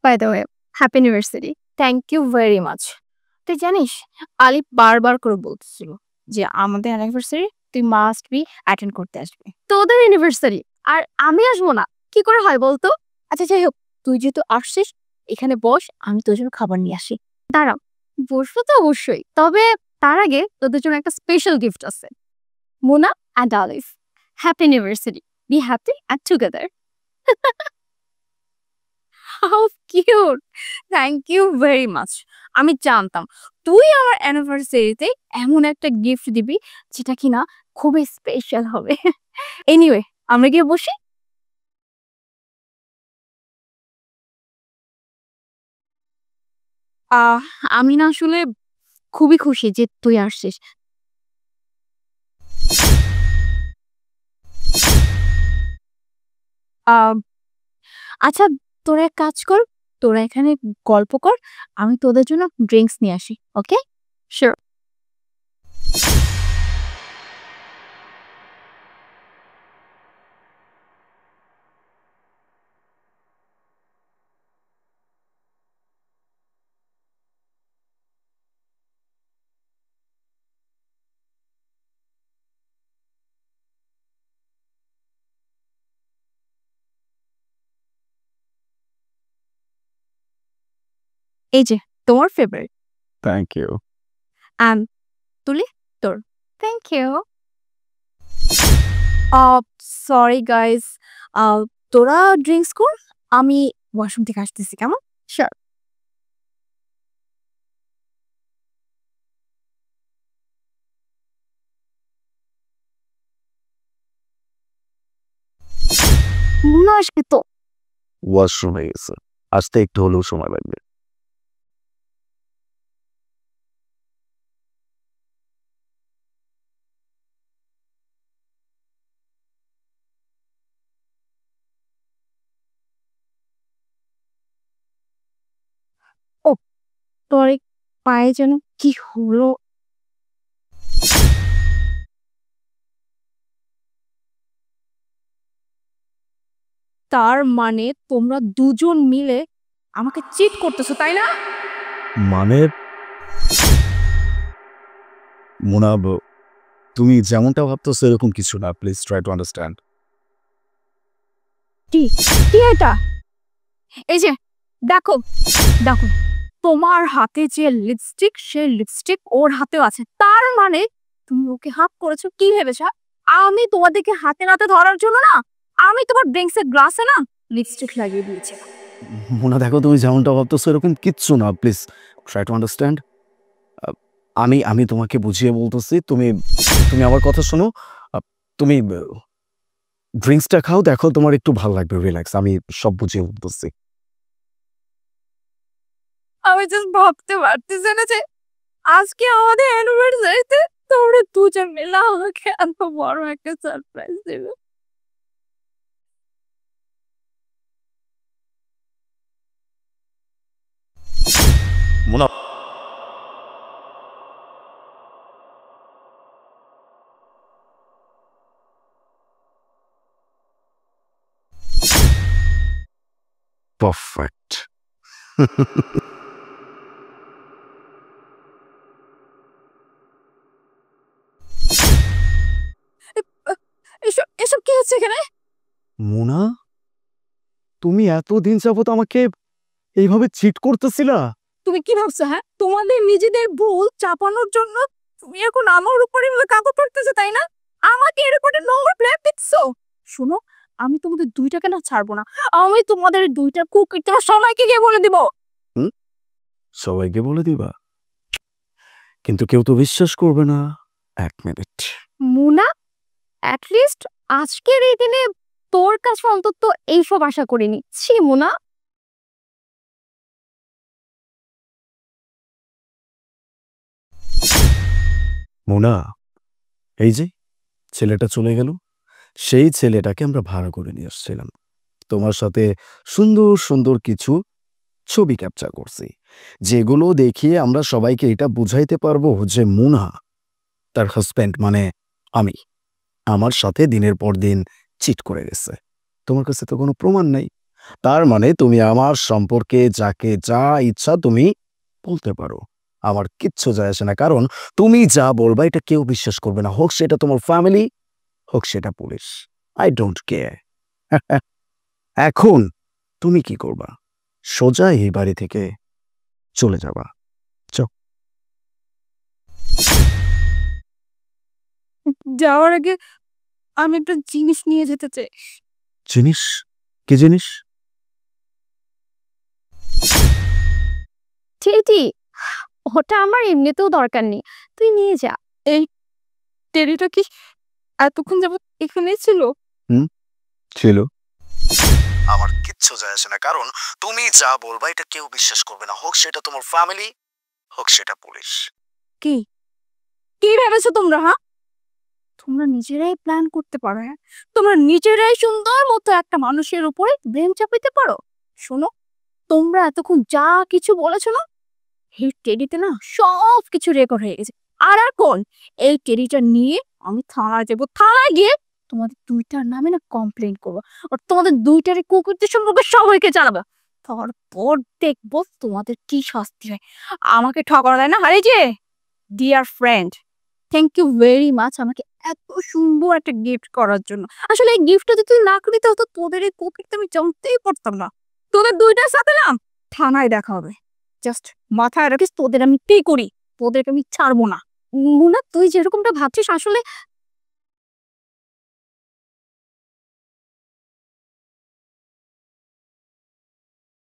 By the way, happy anniversary. Thank you very much. তুই জানিস, আলিফ বারবার করে বলতেছিল যে আমাদের অ্যানিভার্সারি তুই মাস্ট বি অ্যাটেন্ড করতে আসবি। তোদের অ্যানিভার্সারি আর আমি আসবো না, কি করে হয় বলতো? আচ্ছা যাই হোক, তুই যেহেতু আসছিস, এখানে বস, আমি তোর জন্য খাবার নিয়ে আসি। দাঁড়াও, বসবো তো অবশ্যই, তবে তার আগে তোদের জন্য একটা স্পেশাল গিফট আছে। Mona and Alif, happy anniversary, be happy and together. How cute! Thank you very much. আমি জানতাম তুই আমার অ্যানিভার্সারিতে এমন একটা গিফট দিবি যেটা কিনা খুবই স্পেশাল হবে। এনিওয়ে, আমরা গিয়ে বসি। আহ আমি না আসলে খুবই খুশি যে তুই আসছিস। আহ আচ্ছা, তোরা এক কাজ কর, তোরা এখানে গল্প কর, আমি তোদের জন্য ড্রিঙ্কস নিয়ে আসি। ওকে? শিওর। এই যে তোমার favourite. Thank you. And Tuli তোর। Thank you. সরি গাইস, তোরা ড্রিঙ্কস কর, আমি ওয়াশরুম থেকে আসতেছি, কেমন? শিওর। মুন্না আসবে তো। ওয়াশরুমে গেছে, আসতে একটু হলেও সময় লাগবে। ও, তোর এই পায়ে যেন কি হলো? তার মানে তোমরা দুজন মিলে আমাকে চিট করতেছো, তাই না? মানে মুনাব, তুমি যেমনটা ভাবতেছো এরকম কিছু না, প্লিজ ট্রাই টু আন্ডারস্ট্যান্ড। কি কি এটা? এই যে দেখো, দেখো, তোমার হাতে যে লিপস্টিক, সেই লিপস্টিক ওর হাতেও আছে। তার মানে তুমি ওকে হাত করেছো কি ভেবেছো? আমি তোমাদেরকে হাতে নাতে ধরার জন্য না, আমি তোমার ড্রিঙ্কসের গ্লাসে না লিপস্টিক লাগিয়ে দিয়েছি। মুনা দেখো, তুমি যেমনটা ভাবতেছো এরকম কিচ্ছু না, প্লিজ ট্রাই টু আন্ডারস্ট্যান্ড। আমি আমি তোমাকে বুঝিয়ে বলতেছি, তুমি তুমি আমার কথা শোনো। তুমি ড্রিঙ্কসটা খাও, দেখো তোমার একটু ভালো লাগবে, রিল্যাক্স, আমি সব বুঝিয়ে বলতেছি। আমি জাস্ট ভাবতে পারতেছি না যে আজকে আমাদের অ্যানিভার্সারিতে তোমরা দুজন মিলে আমাকে এত বড় একটা সারপ্রাইজ দেবে। মুনা, পারফেক্ট। এসব এসব কি হচ্ছে এখানে? মুনা, তুমি এতদিন যাবত আমাকে এইভাবে চিট করতেছিলা? তুমি কি ভাবছো? হ্যাঁ, তোমাদের নিজেদের ভুল চাপানোর জন্য তুমি এখন আমার উপরে কাপড় পড়তেছো, তাই না? আমাকে এরকম একটা নোংরা প্ল্যান দিচ্ছো। শোনো, আমি তোমাদের দুইটাকে না ছাড়বো না। আমি তোমাদের দুইটা কুকুর তোমার সবাইকে গিয়ে বলে দিব। হুম, সবাইকে বলে দিবা? কিন্তু কেউ তো বিশ্বাস করবে না। এক মিনিট। মুনা, অ্যাট লিস্ট আজকের এই দিনে তোর কাছে অন্তত এইসব আশা করিনি। ছি মুনা। মুনা, এই যে ছেলেটা চলে গেল, সেই ছেলেটাকে আমরা ভাড়া করে নিয়ে আসছিলাম। তোমার সাথে সুন্দর সুন্দর কিছু ছবি ক্যাপচার করছি, যেগুলো দেখিয়ে আমরা সবাইকে এটা বুঝাইতে পারবো যে মুনা তার হাজব্যান্ড মানে আমি, আমার সাথে দিনের পর দিন চিট করে গেছে। তোমার কাছে তো কোনো প্রমাণ নাই, তার মানে তুমি আমার সম্পর্কে যাকে যা ইচ্ছা তুমি বলতে পারো, আমার কিচ্ছু যায় আসে না, কারণ তুমি যা বলবা এটা কেউ বিশ্বাস করবে না, হোক সেটা তোমার ফ্যামিলি, হোক সেটা পুলিশ, আই ডোন্ট কেয়ার। এখন তুমি কি করবা? সোজা এই বাড়ি থেকে চলে যাবা। যাওয়ার আগে আমি একটা জিনিস নিয়ে যেতে চাই। জিনিস? কি জিনিস? টেডি, ওটা আমার এমনিতেও দরকার নেই, তুই নিয়ে যা। এই টেডিটা কি এতক্ষণ যাবত এখানেই ছিল? ছিল। আমার কিচ্ছু যায় আসে না, কারণ তুমি যা বলবা এটা কেউ বিশ্বাস করবে না, হোক সেটা তোমার ফ্যামিলি, হোক সেটা পুলিশ। কি কি ভেবেছো তোমরা? হ্যাঁ, তোমরা নিজেরাই প্ল্যান করতে পারো। হ্যাঁ, তোমরা নিজেরাই সুন্দর মতো একটা মানুষের উপরে ব্লেম চাপাইতে পারো। শোনো, তোমরা এতক্ষণ যা কিছু বলেছো না, এই টেডিতে না সব কিছু রেকর্ড হয়ে গেছে। আর এখন এই টেডিটা নিয়ে আমি থানায় যাবো, থানায় গিয়ে তোমাদের দুইটার নামে না কমপ্লেন করবো, আর তোমাদের দুইটার কুকুরদের সম্পর্কে সবাইকে জানাবো। তারপর দেখবো তোমাদের কি শাস্তি হয়। আমাকে ঠকানো যায় না। আরে যে dear friend, thank you very much আমাকে এত সুন্দর একটা গিফট করার জন্য। আসলে এই গিফটটা যদি তুই না করি তাহলে তো তোদের এই কুকুরটা আমি জানতেই পারতাম না। তোদের দুইটার সাথে না থানায় দেখা হবে। জাস্ট মাথায় রাখিস, তোদের আমি কি করি, তোদেরকে আমি ছাড়বো না। মুনা, তুই যেরকমটা ভাবছিস আসলে